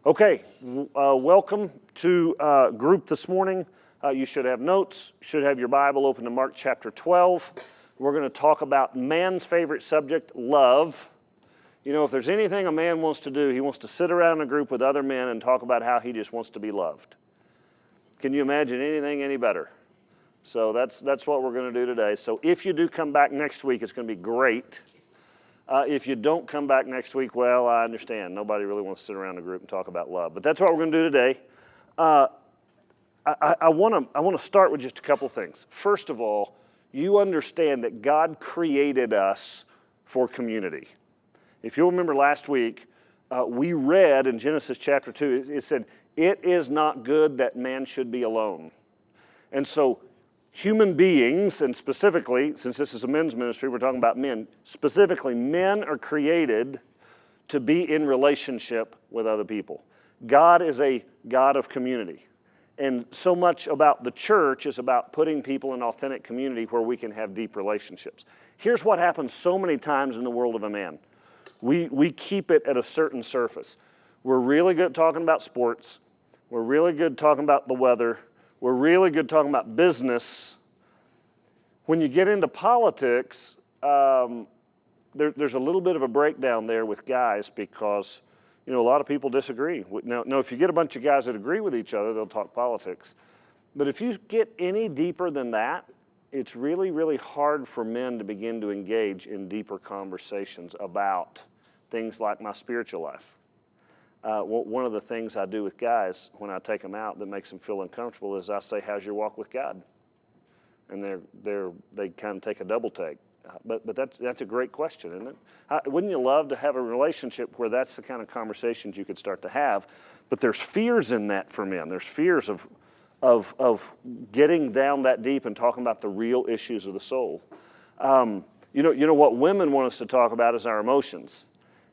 Okay, welcome to group this morning. You should have notes, should have your Bible open to Mark chapter 12. We're going to talk about man's favorite subject, love. You know, if there's anything a man wants to do, he wants to sit around in a group with other men and talk about how he just wants to be loved. Can you imagine anything any better? So that's what we're going to do today. So if you do come back next week, it's going to be great. If you don't come back next week, well, I understand. Nobody really wants to sit around a group and talk about love. But that's what we're going to do today. I want to start with just a couple things. First of all, you understand that God created us for community. If you'll remember last week, we read in Genesis chapter 2, it said, "It is not good that man should be alone." And so human beings, and specifically, since this is a men's ministry, we're talking about men. Specifically, men are created to be in relationship with other people. God is a God of community. And so much about the church is about putting people in authentic community where we can have deep relationships. Here's what happens so many times in the world of a man. We keep it at a certain surface. We're really good at talking about sports. We're really good at talking about the weather. We're really good talking about business. When you get into politics, there's a little bit of a breakdown there with guys because, you know, a lot of people disagree. Now, if you get a bunch of guys that agree with each other, they'll talk politics. But if you get any deeper than that, it's really, really hard for men to begin to engage in deeper conversations about things like my spiritual life. One of the things I do with guys when I take them out that makes them feel uncomfortable is I say, "How's your walk with God?" And they kind of take a double take. But that's a great question, isn't it? Wouldn't you love to have a relationship where that's the kind of conversations you could start to have? But there's fears in that for men. There's fears of getting down that deep and talking about the real issues of the soul. You know what women want us to talk about is our emotions.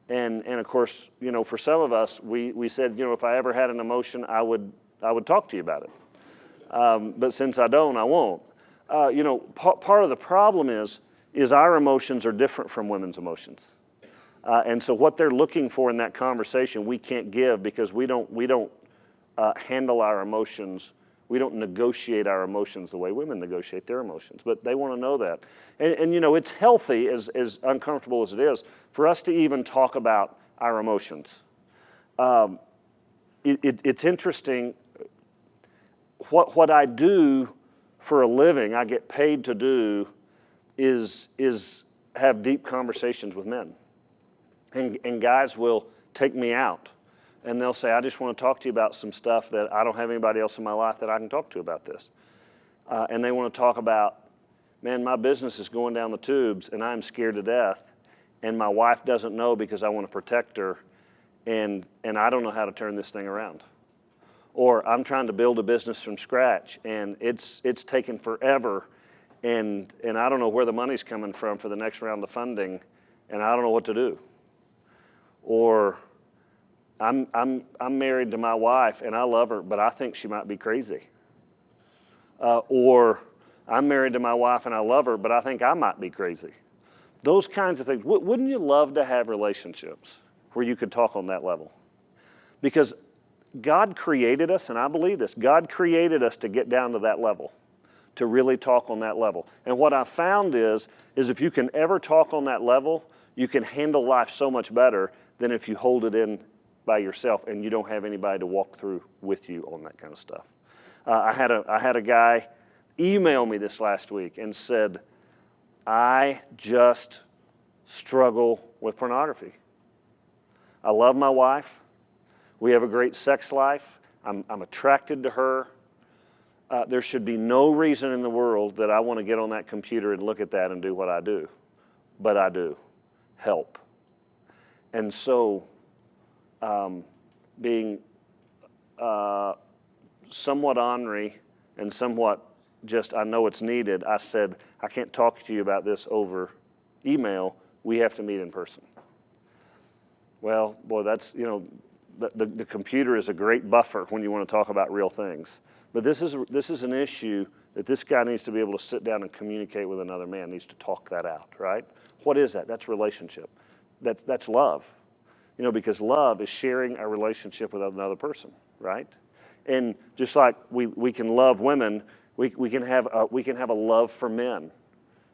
And of course, you know, for some of us, we said, you know, if I ever had an emotion, I would talk to you about it. But since I don't, I won't. You know, part of the problem is our emotions are different from women's emotions. And so what they're looking for in that conversation, we can't give because we don't handle our emotions. We don't negotiate our emotions the way women negotiate their emotions, but they want to know that. And you know, it's healthy, as uncomfortable as it is, for us to even talk about our emotions. It's interesting, what I do for a living, I get paid to do, is have deep conversations with men. And guys will take me out. And they'll say, "I just want to talk to you about some stuff that I don't have anybody else in my life that I can talk to about this." And they want to talk about, "Man, my business is going down the tubes and I'm scared to death. And my wife doesn't know because I want to protect her. And I don't know how to turn this thing around." Or, "I'm trying to build a business from scratch and it's taken forever. And I don't know where the money's coming from for the next round of funding and I don't know what to do." Or, I'm married to my wife and I love her, but I think she might be crazy. Or, "I'm married to my wife and I love her, but I think I might be crazy." Those kinds of things. Wouldn't you love to have relationships where you could talk on that level? Because God created us, and I believe this, God created us to get down to that level, to really talk on that level. And what I found is if you can ever talk on that level, you can handle life so much better than if you hold it in by yourself and you don't have anybody to walk through with you on that kind of stuff. I had a guy email me this last week and said, "I just struggle with pornography. I love my wife. We have a great sex life. I'm attracted to her. There should be no reason in the world that I want to get on that computer and look at that and do what I do. But I do. Help." And so, being somewhat ornery and somewhat just, I know it's needed, I said, "I can't talk to you about this over email. We have to meet in person." Well, boy, that's, you know, the computer is a great buffer when you want to talk about real things. But this is an issue that this guy needs to be able to sit down and communicate with another man, needs to talk that out, right? What is that? That's relationship. That's love. because love is sharing our relationship with another person, right? And just like we can love women, we can have a love for men,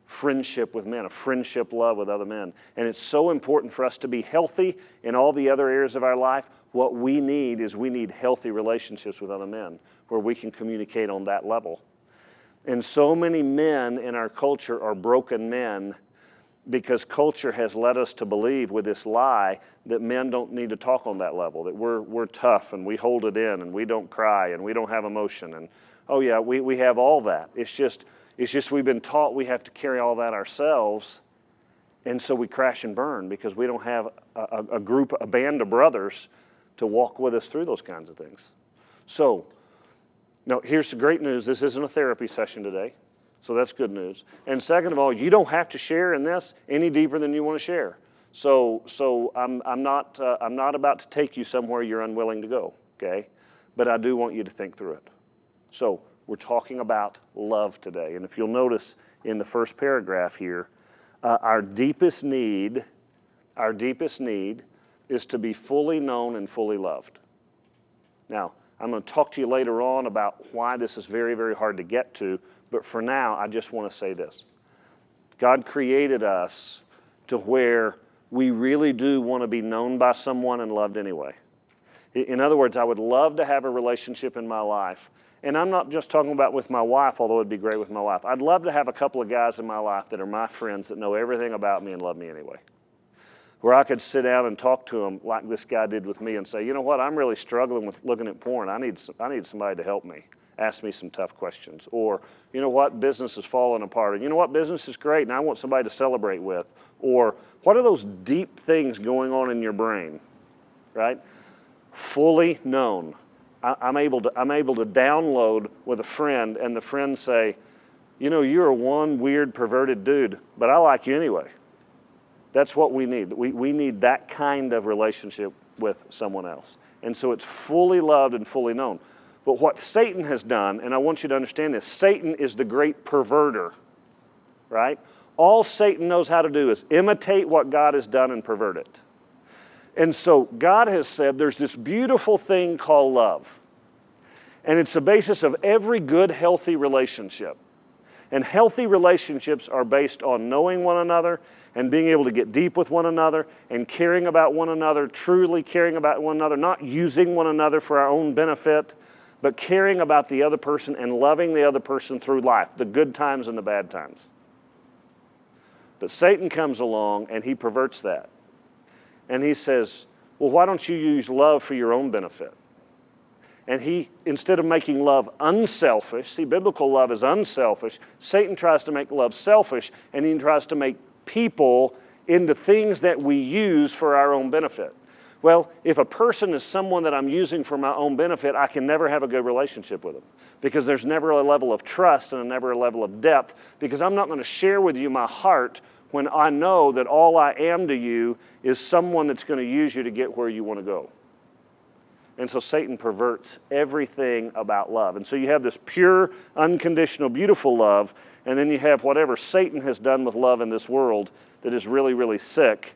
friendship with men, a friendship love with other men. And it's so important for us to be healthy in all the other areas of our life. What we need is healthy relationships with other men where we can communicate on that level. And so many men in our culture are broken men because culture has led us to believe with this lie that men don't need to talk on that level, that we're tough and we hold it in and we don't cry and we don't have emotion. And oh yeah, we have all that. It's just we've been taught we have to carry all that ourselves, and so we crash and burn because we don't have a band of brothers to walk with us through those kinds of things. So, now here's the great news. This isn't a therapy session today, so that's good news. And second of all, you don't have to share in this any deeper than you want to share. So I'm not about to take you somewhere you're unwilling to go, okay? But I do want you to think through it. So we're talking about love today. And if you'll notice in the first paragraph here, our deepest need is to be fully known and fully loved. Now, I'm going to talk to you later on about why this is very, very hard to get to, but for now, I just want to say this. God created us to where we really do want to be known by someone and loved anyway. In other words, I would love to have a relationship in my life. And I'm not just talking about with my wife, although it'd be great with my wife. I'd love to have a couple of guys in my life that are my friends that know everything about me and love me anyway. Where I could sit down and talk to them like this guy did with me and say, you know what, I'm really struggling with looking at porn. I need somebody to help me, ask me some tough questions. Or, you know what, business is falling apart. And you know what, business is great and I want somebody to celebrate with. Or what are those deep things going on in your brain, right? Fully known. I'm able to download with a friend and the friend say, you know, you're one weird perverted dude, but I like you anyway. That's what we need. We need that kind of relationship with someone else. And so it's fully loved and fully known. But what Satan has done, and I want you to understand this, Satan is the great perverter, right? All Satan knows how to do is imitate what God has done and pervert it. And so God has said there's this beautiful thing called love. And it's the basis of every good, healthy relationship. And healthy relationships are based on knowing one another and being able to get deep with one another and caring about one another, truly caring about one another, not using one another for our own benefit, but caring about the other person and loving the other person through life, the good times and the bad times. But Satan comes along and he perverts that. And he says, well, why don't you use love for your own benefit? And he, instead of making love unselfish, see, biblical love is unselfish. Satan tries to make love selfish, and he tries to make people into things that we use for our own benefit. Well, if a person is someone that I'm using for my own benefit, I can never have a good relationship with them because there's never a level of trust and never a level of depth, because I'm not going to share with you my heart when I know that all I am to you is someone that's going to use you to get where you want to go. And so Satan perverts everything about love. And so you have this pure, unconditional, beautiful love, and then you have whatever Satan has done with love in this world that is really, really sick.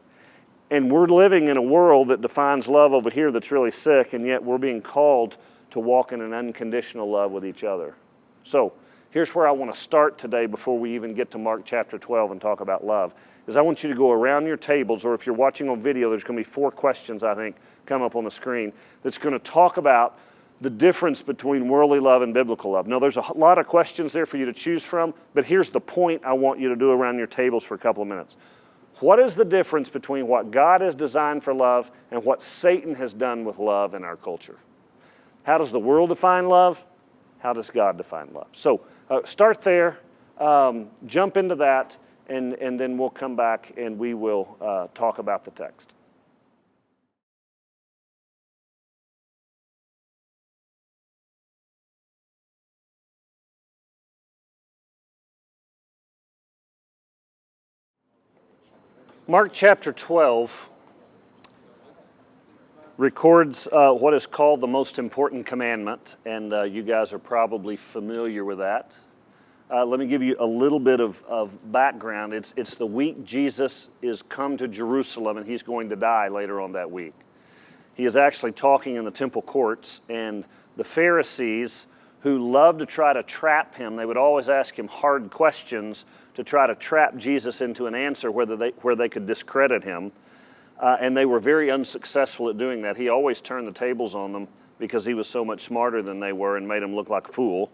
And we're living in a world that defines love over here that's really sick, and yet we're being called to walk in an unconditional love with each other. So here's where I want to start today before we even get to Mark chapter 12 and talk about love, is I want you to go around your tables, or if you're watching on video, there's going to be 4 questions, I think, come up on the screen that's going to talk about the difference between worldly love and biblical love. Now, there's a lot of questions there for you to choose from, but here's the point I want you to do around your tables for a couple of minutes. What is the difference between what God has designed for love and what Satan has done with love in our culture? How does the world define love? How does God define love? So start there, jump into that, and then we'll come back and we will talk about the text. Mark chapter 12 records what is called the most important commandment, and you guys are probably familiar with that. Let me give you a little bit of background. It's the week Jesus is come to Jerusalem, and he's going to die later on that week. He is actually talking in the temple courts, and the Pharisees, who loved to try to trap him, they would always ask him hard questions to try to trap Jesus into an answer where they could discredit him. And they were very unsuccessful at doing that. He always turned the tables on them because he was so much smarter than they were and made them look like a fool.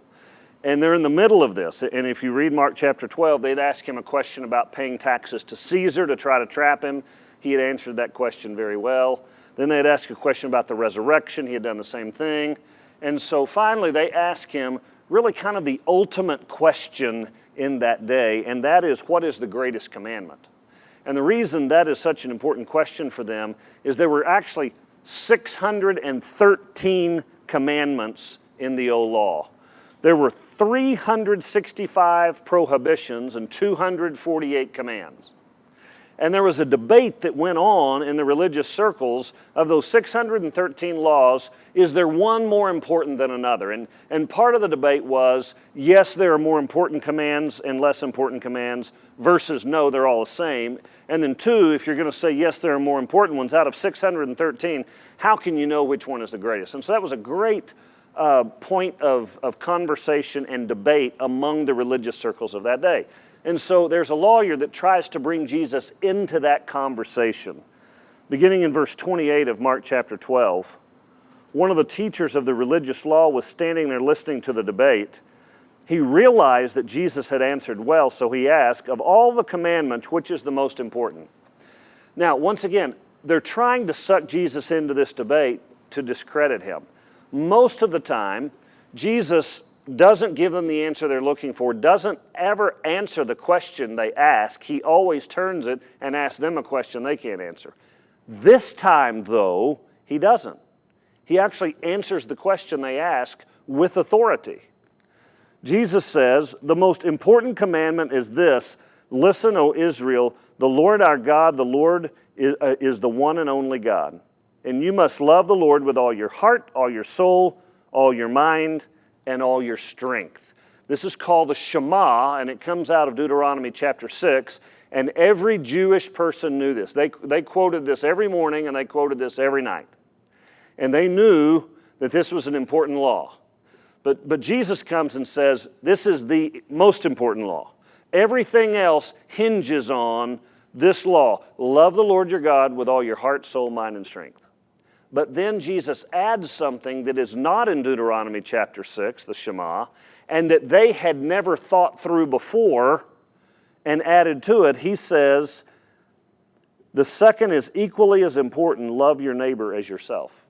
And they're in the middle of this. And if you read Mark chapter 12, they'd ask him a question about paying taxes to Caesar to try to trap him. He had answered that question very well. Then they'd ask a question about the resurrection. He had done the same thing. And so finally they ask him really kind of the ultimate question in that day, and that is, what is the greatest commandment? And the reason that is such an important question for them is there were actually 613 commandments in the old law. There were 365 prohibitions and 248 commands. And there was a debate that went on in the religious circles of those 613 laws. Is there one more important than another? And part of the debate was, yes, there are more important commands and less important commands, versus no, they're all the same. And then two, if you're going to say, yes, there are more important ones, out of 613, how can you know which one is the greatest? And so that was a great point of conversation and debate among the religious circles of that day. And so there's a lawyer that tries to bring Jesus into that conversation. Beginning in verse 28 of Mark chapter 12, one of the teachers of the religious law was standing there listening to the debate. He realized that Jesus had answered well, so he asked, of all the commandments, which is the most important? Now, once again, they're trying to suck Jesus into this debate to discredit him. Most of the time, Jesus doesn't give them the answer they're looking for, doesn't ever answer the question they ask. He always turns it and asks them a question they can't answer. This time, though, he doesn't. He actually answers the question they ask with authority. Jesus says, the most important commandment is this: listen, O Israel, the Lord our God, the Lord is the one and only God. And you must love the Lord with all your heart, all your soul, all your mind, and all your strength. This is called the Shema, and it comes out of Deuteronomy chapter 6, and every Jewish person knew this. They quoted this every morning, and they quoted this every night. And they knew that this was an important law. But Jesus comes and says, this is the most important law. Everything else hinges on this law. Love the Lord your God with all your heart, soul, mind, and strength. But then Jesus adds something that is not in Deuteronomy chapter 6, the Shema, and that they had never thought through before and added to it. He says, the second is equally as important: love your neighbor as yourself.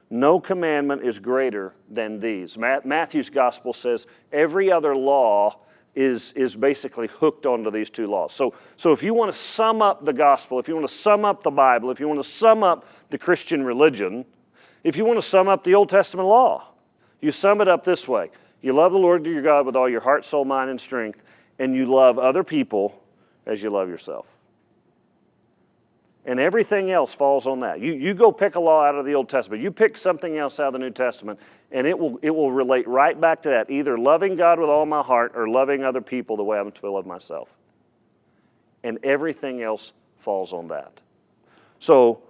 No commandment is greater than these. Matthew's gospel says every other law is basically hooked onto these two laws. So if you want to sum up the gospel, if you want to sum up the Bible, if you want to sum up the Christian religion, if you want to sum up the Old Testament law, you sum it up this way: you love the Lord your God with all your heart, soul, mind, and strength, and you love other people as you love yourself. And everything else falls on that. You go pick a law out of the Old Testament. You pick something else out of the New Testament, and it will relate right back to that, either loving God with all my heart or loving other people the way I'm to love myself. And everything else falls on that. So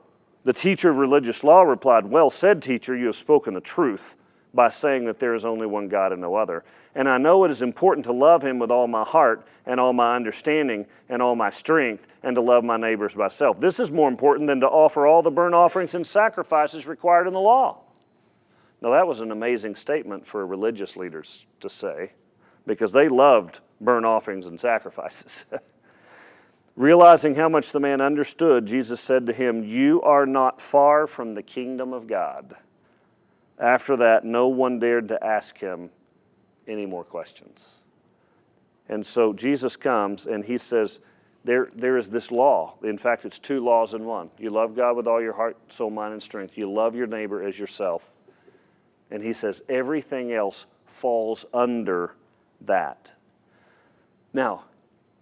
the teacher of religious law replied, well said, teacher, you have spoken the truth by saying that there is only one God and no other. And I know it is important to love him with all my heart and all my understanding and all my strength, and to love my neighbors myself. This is more important than to offer all the burnt offerings and sacrifices required in the law. Now that was an amazing statement for religious leaders to say, because they loved burnt offerings and sacrifices. Realizing how much the man understood, Jesus said to him, you are not far from the kingdom of God. After that, no one dared to ask him any more questions. And so Jesus comes and he says, there is this law. In fact, it's two laws in one. You love God with all your heart, soul, mind, and strength. You love your neighbor as yourself. And he says everything else falls under that. Now,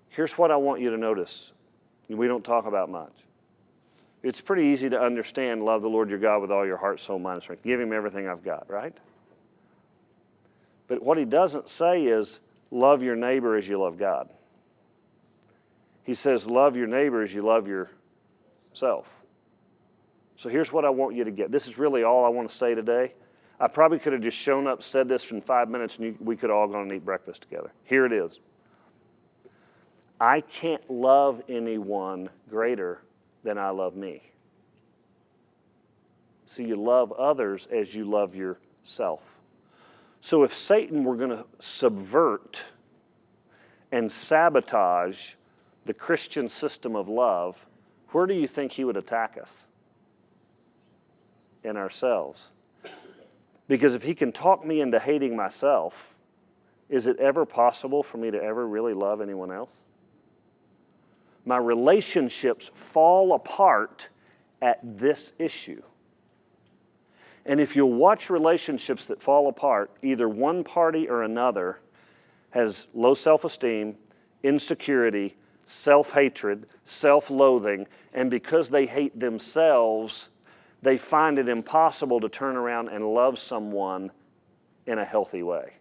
here's what I want you to notice. We don't talk about much. It's pretty easy to understand, love the Lord your God with all your heart, soul, mind, and strength. Give him everything I've got, right? But what he doesn't say is, love your neighbor as you love God. He says, love your neighbor as you love yourself. So here's what I want you to get. This is really all I want to say today. I probably could have just shown up, said this in 5 minutes, and we could have all gone and eat breakfast together. Here it is. I can't love anyone greater than I love me. So you love others as you love yourself. So if Satan were going to subvert and sabotage the Christian system of love, where do you think he would attack us? In ourselves. Because if he can talk me into hating myself, is it ever possible for me to ever really love anyone else? My relationships fall apart at this issue. And if you'll watch relationships that fall apart, either one party or another has low self-esteem, insecurity, self-hatred, self-loathing, and because they hate themselves, they find it impossible to turn around and love someone in a healthy way.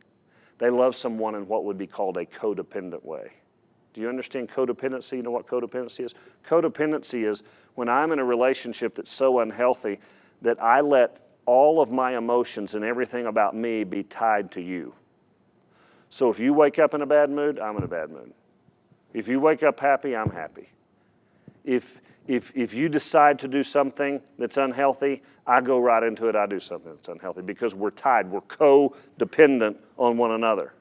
They love someone in what would be called a codependent way. Do you understand codependency? You know what codependency is? Codependency is when I'm in a relationship that's so unhealthy that I let all of my emotions and everything about me be tied to you. So if you wake up in a bad mood, I'm in a bad mood. If you wake up happy, I'm happy. If you decide to do something that's unhealthy, I go right into it, I do something that's unhealthy because we're tied, we're codependent on one another,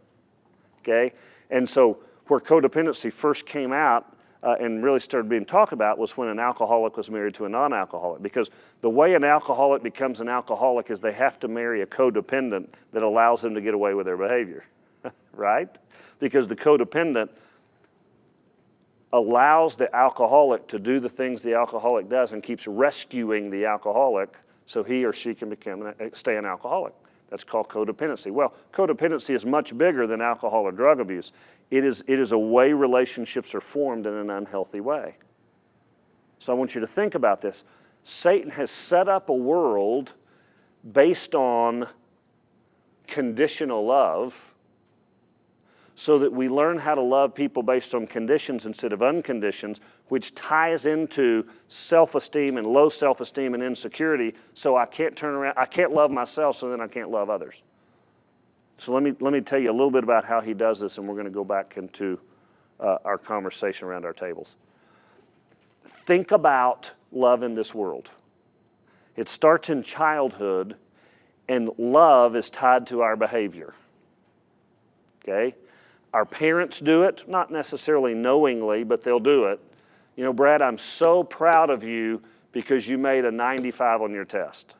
okay? And so where codependency first came out and really started being talked about was when an alcoholic was married to a non-alcoholic, because the way an alcoholic becomes an alcoholic is they have to marry a codependent that allows them to get away with their behavior, right? Because the codependent allows the alcoholic to do the things the alcoholic does and keeps rescuing the alcoholic so he or she can stay an alcoholic. That's called codependency. Well, codependency is much bigger than alcohol or drug abuse. It is a way relationships are formed in an unhealthy way. So I want you to think about this. Satan has set up a world based on conditional love so that we learn how to love people based on conditions instead of unconditions, which ties into self-esteem and low self-esteem and insecurity, so I can't turn around, I can't love myself, so then I can't love others. So let me tell you a little bit about how he does this, and we're going to go back into our conversation around our tables. Think about love in this world. It starts in childhood, and love is tied to our behavior, okay? Our parents do it, not necessarily knowingly, but they'll do it. You know, Brad, I'm so proud of you because you made a 95 on your test.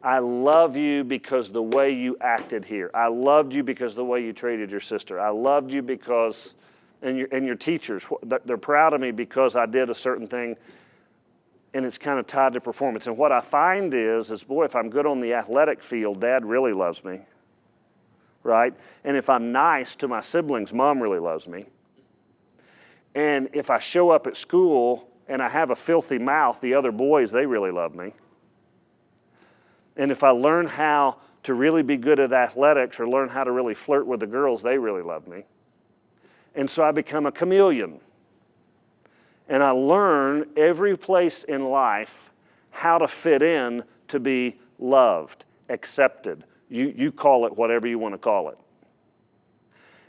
I love you because the way you acted here. I loved you because the way you treated your sister. I loved you because, and your teachers, they're proud of me because I did a certain thing, and it's kind of tied to performance. And what I find is boy, if I'm good on the athletic field, Dad really loves me. Right? And if I'm nice to my siblings, Mom really loves me. And if I show up at school and I have a filthy mouth, the other boys, they really love me. And if I learn how to really be good at athletics or learn how to really flirt with the girls, they really love me. And so I become a chameleon. And I learn every place in life how to fit in to be loved, accepted. You call it whatever you want to call it.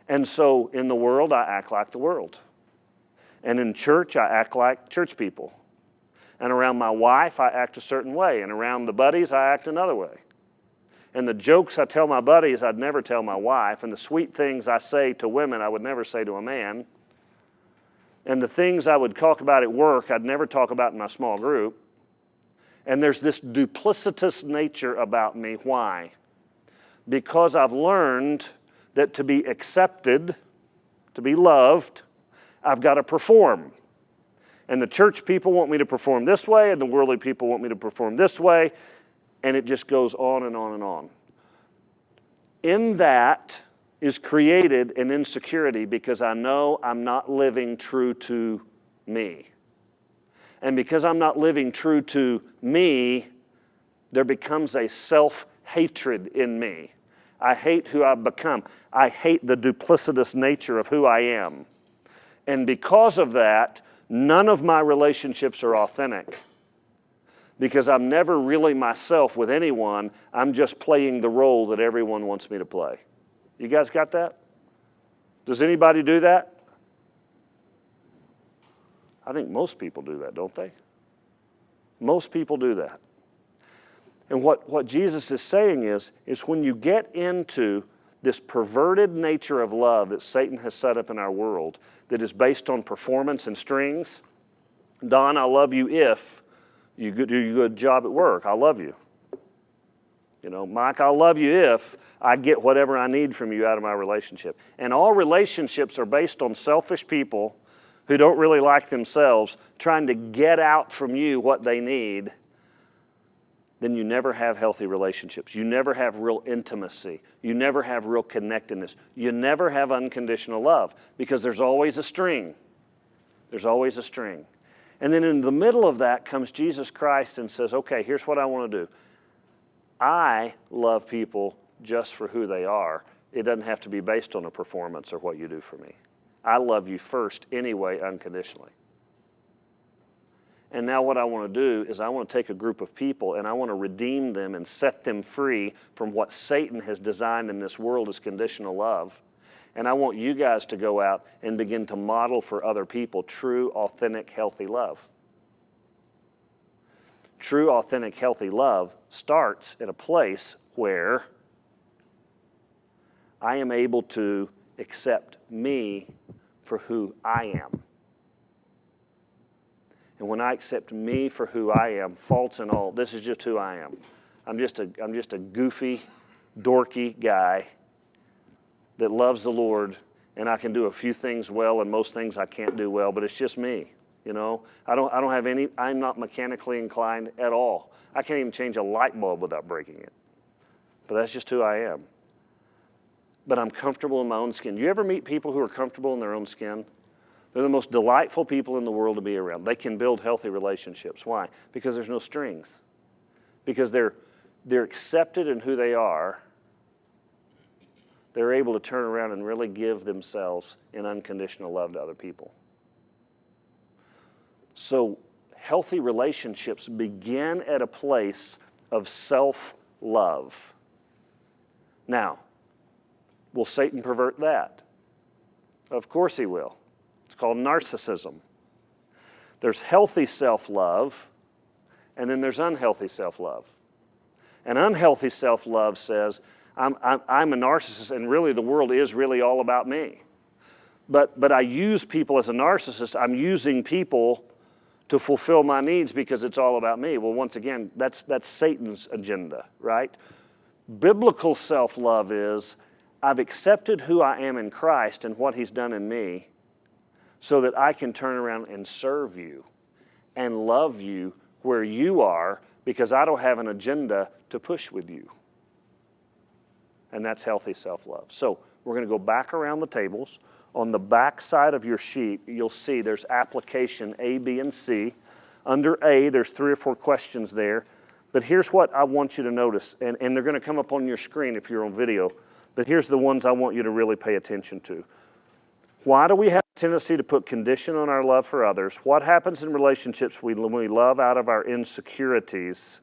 And so in the world, I act like the world. And in church, I act like church people. And around my wife, I act a certain way. And around the buddies, I act another way. And the jokes I tell my buddies, I'd never tell my wife. And the sweet things I say to women, I would never say to a man. And the things I would talk about at work, I'd never talk about in my small group. And there's this duplicitous nature about me. Why? Because I've learned that to be accepted, to be loved, I've got to perform. And the church people want me to perform this way, and the worldly people want me to perform this way, and it just goes on and on and on. In that is created an insecurity because I know I'm not living true to me. And because I'm not living true to me, there becomes a self-hatred in me. I hate who I've become. I hate the duplicitous nature of who I am. And because of that, none of my relationships are authentic. Because I'm never really myself with anyone. I'm just playing the role that everyone wants me to play. You guys got that? Does anybody do that? I think most people do that, don't they? Most people do that. And what Jesus is saying is when you get into this perverted nature of love that Satan has set up in our world that is based on performance and strings, Don, I love you if you do a good job at work. I love you. You know, Mike, I love you if I get whatever I need from you out of my relationship. And all relationships are based on selfish people who don't really like themselves trying to get out from you what they need. Then you never have healthy relationships. You never have real intimacy. You never have real connectedness. You never have unconditional love because there's always a string. There's always a string. And then in the middle of that comes Jesus Christ and says, okay, here's what I want to do. I love people just for who they are. It doesn't have to be based on a performance or what you do for me. I love you first anyway, unconditionally. And now what I want to do is I want to take a group of people and I want to redeem them and set them free from what Satan has designed in this world as conditional love. And I want you guys to go out and begin to model for other people true, authentic, healthy love. True, authentic, healthy love starts at a place where I am able to accept me for who I am. And when I accept me for who I am, faults and all, this is just who I am. I'm just a goofy, dorky guy that loves the Lord, and I can do a few things well and most things I can't do well, but it's just me. You know, I don't have any, I'm not mechanically inclined at all. I can't even change a light bulb without breaking it. But that's just who I am. But I'm comfortable in my own skin. You ever meet people who are comfortable in their own skin? They're the most delightful people in the world to be around. They can build healthy relationships. Why? Because there's no strings. Because they're accepted in who they are. They're able to turn around and really give themselves in unconditional love to other people. So healthy relationships begin at a place of self-love. Now, will Satan pervert that? Of course he will. It's called narcissism. There's healthy self-love, and then there's unhealthy self-love. And unhealthy self-love says, I'm a narcissist, and really the world is really all about me. But I use people as a narcissist. I'm using people to fulfill my needs because it's all about me. Well, once again, that's Satan's agenda, right? Biblical self-love is, I've accepted who I am in Christ and what he's done in me so that I can turn around and serve you and love you where you are because I don't have an agenda to push with you. And that's healthy self-love. So we're going to go back around the tables. On the back side of your sheet, you'll see there's application A, B, and C. Under A, there's 3 or 4 questions there. But here's what I want you to notice, and they're going to come up on your screen if you're on video. But here's the ones I want you to really pay attention to. Why do we have a tendency to put condition on our love for others? What happens in relationships when we love out of our insecurities?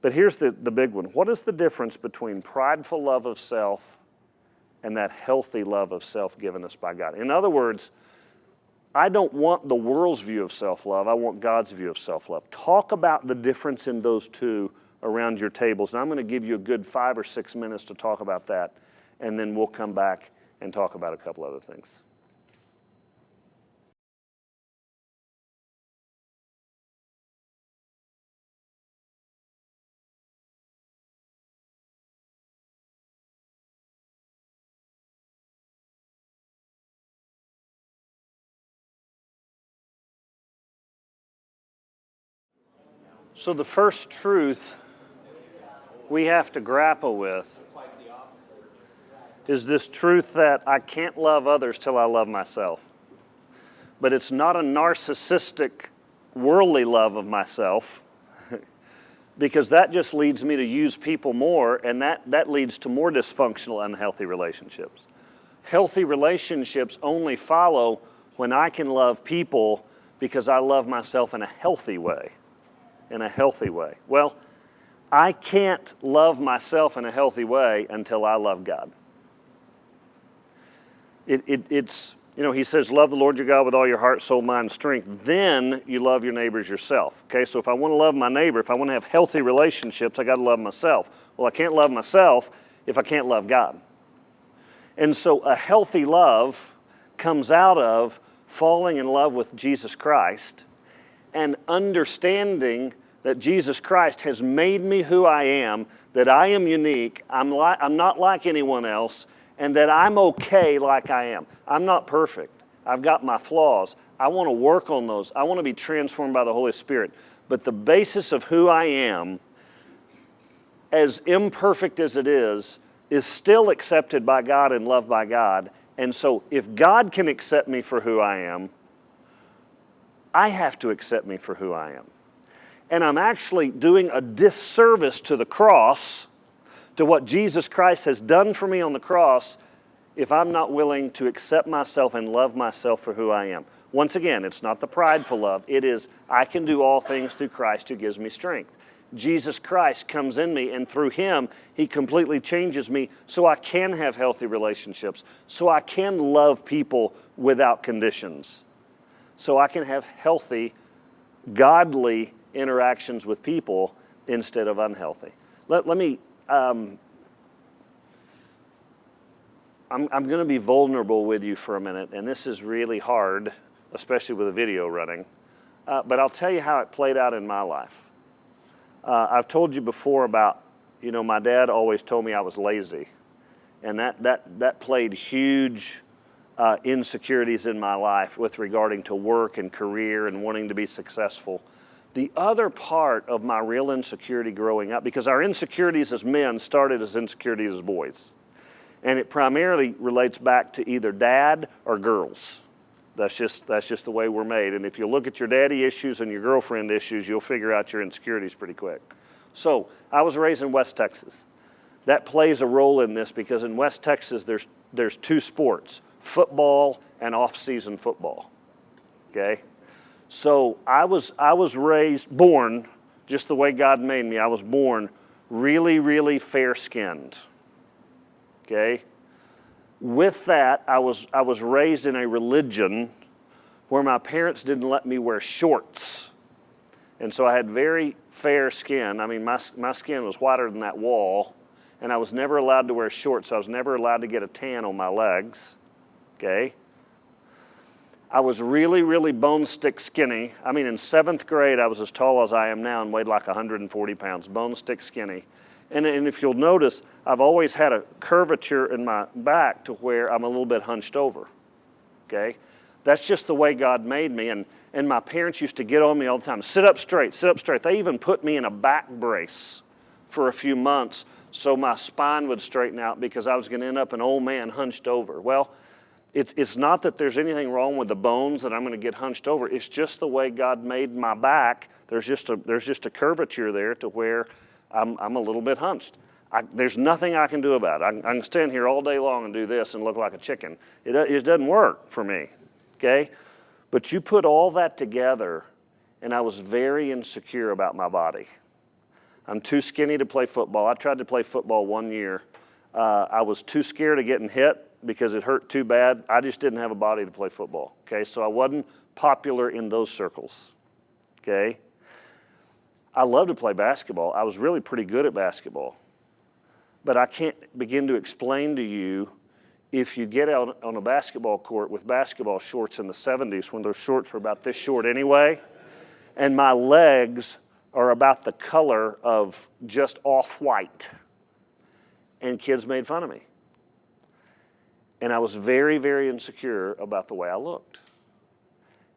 But here's the big one. What is the difference between prideful love of self and that healthy love of self given us by God? In other words, I don't want the world's view of self-love. I want God's view of self-love. Talk about the difference in those two around your tables. And I'm going to give you a good 5 or 6 minutes to talk about that. And then we'll come back and talk about a couple other things. So the first truth we have to grapple with is this truth that I can't love others till I love myself. But it's not a narcissistic, worldly love of myself. because that just leads me to use people more, and that leads to more dysfunctional, unhealthy relationships. Healthy relationships only follow when I can love people because I love myself in a healthy way. In a healthy way. Well, I can't love myself in a healthy way until I love God. It's, he says, love the Lord your God with all your heart, soul, mind, and strength. Then you love your neighbors yourself. Okay, so if I want to love my neighbor, if I want to have healthy relationships, I got to love myself. Well, I can't love myself if I can't love God. And so a healthy love comes out of falling in love with Jesus Christ and understanding that Jesus Christ has made me who I am, that I am unique, I'm not like anyone else, and that I'm okay like I am. I'm not perfect. I've got my flaws. I want to work on those. I want to be transformed by the Holy Spirit. But the basis of who I am, as imperfect as it is still accepted by God and loved by God. And so if God can accept me for who I am, I have to accept me for who I am. And I'm actually doing a disservice to the cross, to what Jesus Christ has done for me on the cross, if I'm not willing to accept myself and love myself for who I am. Once again, it's not the prideful love. It is, I can do all things through Christ who gives me strength. Jesus Christ comes in me, and through Him, He completely changes me so I can have healthy relationships, so I can love people without conditions, so I can have healthy, godly interactions with people instead of unhealthy. Let me, I'm going to be vulnerable with you for a minute, and this is really hard, especially with a video running, but I'll tell you how it played out in my life. I've told you before about, my dad always told me I was lazy, and that played huge insecurities in my life with regarding to work and career and wanting to be successful. The other part of my real insecurity growing up, because our insecurities as men started as insecurities as boys, and it primarily relates back to either dad or girls. That's just the way we're made. And if you look at your daddy issues and your girlfriend issues, you'll figure out your insecurities pretty quick. So I was raised in West Texas. That plays a role in this because in West Texas there's two sports, football and off-season football. Okay? So I was born just the way God made me. I was born really, really fair-skinned. Okay? With that, I was raised in a religion where my parents didn't let me wear shorts. And so I had very fair skin. I mean, my skin was whiter than that wall, and I was never allowed to wear shorts, so I was never allowed to get a tan on my legs, okay? I was really, really bone stick skinny. I mean, in 7th grade, I was as tall as I am now and weighed like 140 pounds, bone stick skinny. And if you'll notice, I've always had a curvature in my back to where I'm a little bit hunched over, okay? That's just the way God made me, and my parents used to get on me all the time, sit up straight, sit up straight. They even put me in a back brace for a few months so my spine would straighten out because I was going to end up an old man hunched over. Well, it's not that there's anything wrong with the bones that I'm going to get hunched over. It's just the way God made my back. There's just a curvature there to where I'm a little bit hunched. There's nothing I can do about it. I can stand here all day long and do this and look like a chicken. It doesn't work for me, okay? But you put all that together, and I was very insecure about my body. I'm too skinny to play football. I tried to play football one year. I was too scared of getting hit because it hurt too bad. I just didn't have a body to play football, okay? So I wasn't popular in those circles, okay? I love to play basketball. I was really pretty good at basketball. But I can't begin to explain to you, if you get out on a basketball court with basketball shorts in the 70s, when those shorts were about this short anyway, and my legs are about the color of just off-white, and kids made fun of me. And I was very, very insecure about the way I looked.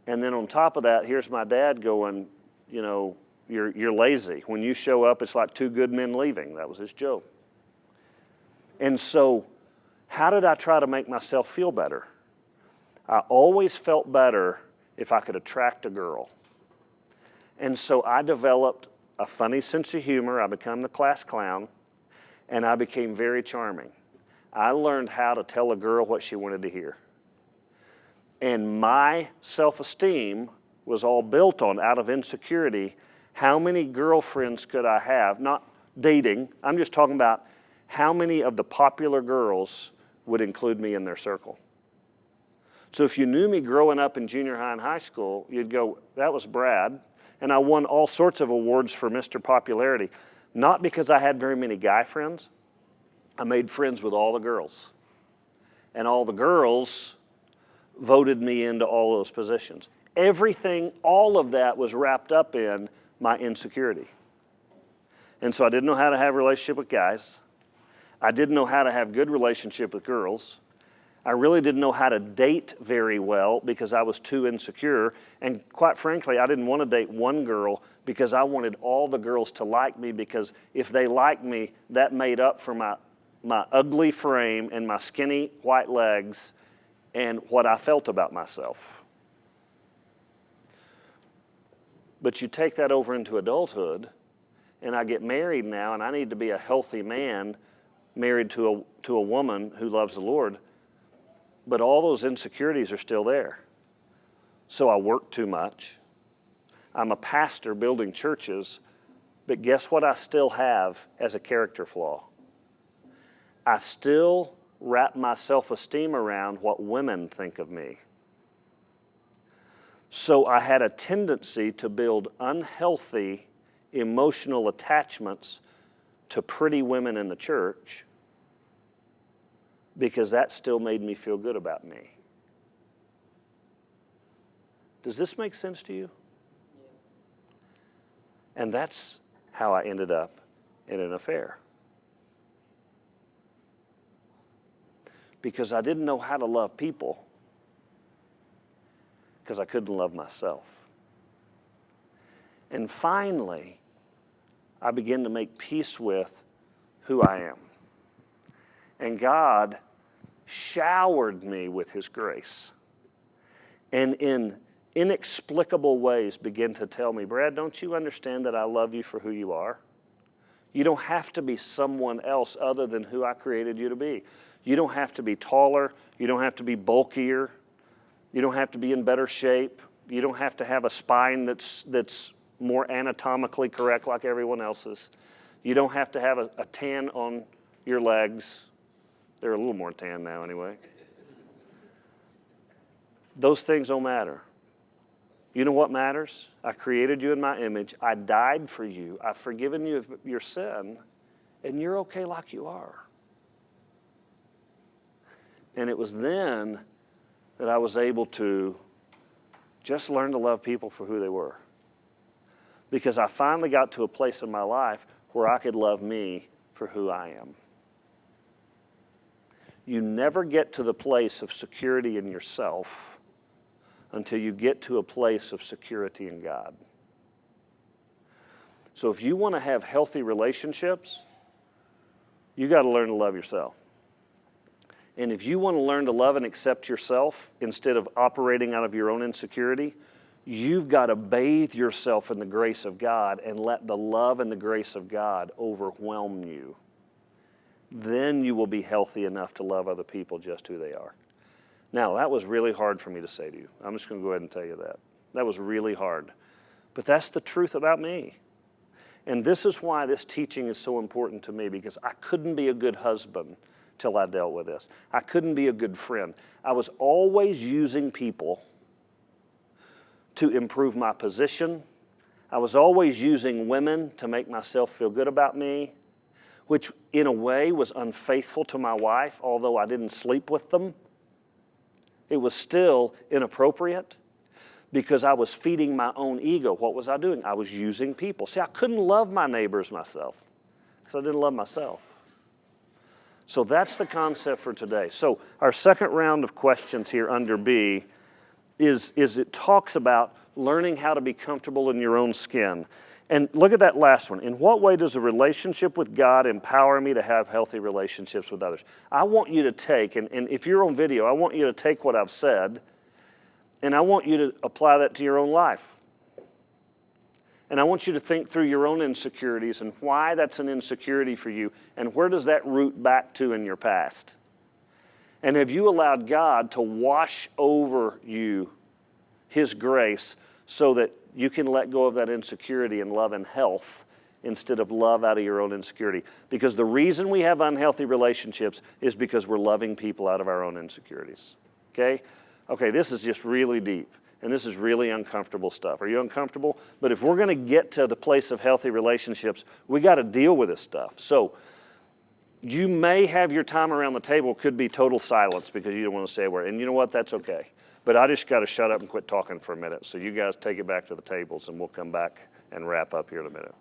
And then on top of that, here's my dad going, you're lazy. When you show up, it's like two good men leaving. That was his joke. And so, how did I try to make myself feel better? I always felt better if I could attract a girl. And so I developed a funny sense of humor. I became the class clown, and I became very charming. I learned how to tell a girl what she wanted to hear. And my self-esteem was all built on, out of insecurity, how many girlfriends could I have? Not dating, I'm just talking about how many of the popular girls would include me in their circle. So if you knew me growing up in junior high and high school, you'd go, that was Brad. And I won all sorts of awards for Mr. Popularity. Not because I had very many guy friends. I made friends with all the girls. And all the girls voted me into all those positions. Everything, all of that was wrapped up in my insecurity. And so I didn't know how to have a relationship with guys. I didn't know how to have good relationship with girls. I really didn't know how to date very well because I was too insecure. And quite frankly, I didn't want to date one girl because I wanted all the girls to like me, because if they liked me, that made up for my ugly frame and my skinny white legs and what I felt about myself. But you take that over into adulthood, and I get married now, and I need to be a healthy man married to a woman who loves the Lord. But all those insecurities are still there. So I work too much. I'm a pastor building churches, but guess what I still have as a character flaw? I still wrap my self-esteem around what women think of me. So I had a tendency to build unhealthy emotional attachments to pretty women in the church, because that still made me feel good about me. Does this make sense to you? Yeah. And that's how I ended up in an affair. Because I didn't know how to love people, because I couldn't love myself. And finally, I began to make peace with who I am. And God showered me with His grace, and in inexplicable ways began to tell me, Brad, don't you understand that I love you for who you are? You don't have to be someone else other than who I created you to be. You don't have to be taller. You don't have to be bulkier. You don't have to be in better shape. You don't have to have a spine that's more anatomically correct like everyone else's. You don't have to have a tan on your legs. They're a little more tan now anyway. Those things don't matter. You know what matters? I created you in my image. I died for you. I've forgiven you of your sin, and you're okay like you are. And it was then that I was able to just learn to love people for who they were. Because I finally got to a place in my life where I could love me for who I am. You never get to the place of security in yourself until you get to a place of security in God. So if you want to have healthy relationships, you got to learn to love yourself. And if you want to learn to love and accept yourself instead of operating out of your own insecurity, you've got to bathe yourself in the grace of God and let the love and the grace of God overwhelm you. Then you will be healthy enough to love other people just who they are. Now, that was really hard for me to say to you. I'm just going to go ahead and tell you that. That was really hard. But that's the truth about me. And this is why this teaching is so important to me, because I couldn't be a good husband till I dealt with this. I couldn't be a good friend. I was always using people to improve my position. I was always using women to make myself feel good about me, which in a way was unfaithful to my wife, although I didn't sleep with them. It was still inappropriate because I was feeding my own ego. What was I doing? I was using people. See, I couldn't love my neighbors myself because I didn't love myself. So that's the concept for today. So our second round of questions here under B is it talks about learning how to be comfortable in your own skin. And look at that last one. In what way does a relationship with God empower me to have healthy relationships with others? I want you to take, and if you're on video, I want you to take what I've said, and I want you to apply that to your own life. And I want you to think through your own insecurities and why that's an insecurity for you, and where does that root back to in your past? And have you allowed God to wash over you His grace so that you can let go of that insecurity and love and health instead of love out of your own insecurity? Because the reason we have unhealthy relationships is because we're loving people out of our own insecurities. Okay? Okay, this is just really deep, and this is really uncomfortable stuff. Are you uncomfortable? But if we're going to get to the place of healthy relationships, we got to deal with this stuff. So you may have your time around the table could be total silence because you don't want to say a word. And you know what? That's okay. But I just got to shut up and quit talking for a minute. So you guys take it back to the tables, and we'll come back and wrap up here in a minute.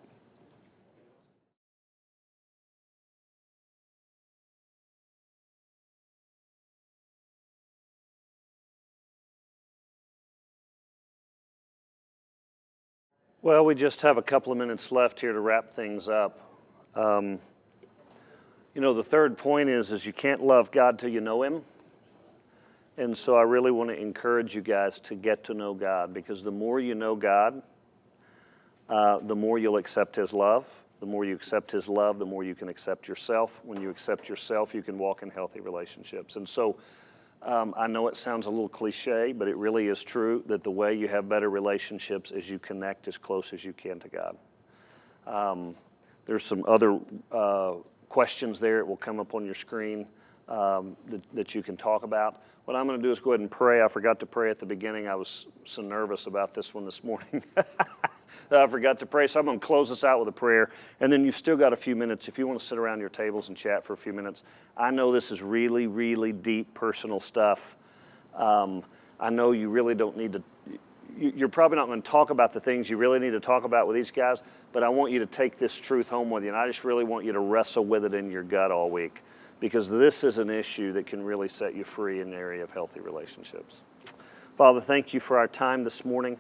Well, we just have a couple of minutes left here to wrap things up. The third point is you can't love God till you know Him. And so I really want to encourage you guys to get to know God, because the more you know God, the more you'll accept His love. The more you accept His love, the more you can accept yourself. When you accept yourself, you can walk in healthy relationships. And so I know it sounds a little cliche, but it really is true that the way you have better relationships is you connect as close as you can to God. There's some other questions there. It will come up on your screen that you can talk about. What I'm going to do is go ahead and pray. I forgot to pray at the beginning. I was so nervous about this one this morning. I forgot to pray, so I'm going to close this out with a prayer. And then you've still got a few minutes. If you want to sit around your tables and chat for a few minutes. I know this is really, really deep personal stuff. I know you really don't need to, you're probably not going to talk about the things you really need to talk about with these guys, but I want you to take this truth home with you. And I just really want you to wrestle with it in your gut all week, because this is an issue that can really set you free in the area of healthy relationships. Father, thank you for our time this morning.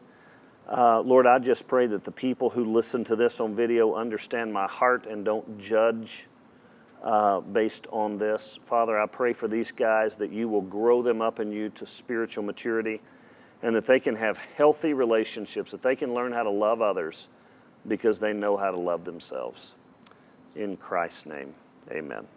Lord, I just pray that the people who listen to this on video understand my heart and don't judge based on this. Father, I pray for these guys that you will grow them up in you to spiritual maturity, and that they can have healthy relationships, that they can learn how to love others because they know how to love themselves. In Christ's name, amen.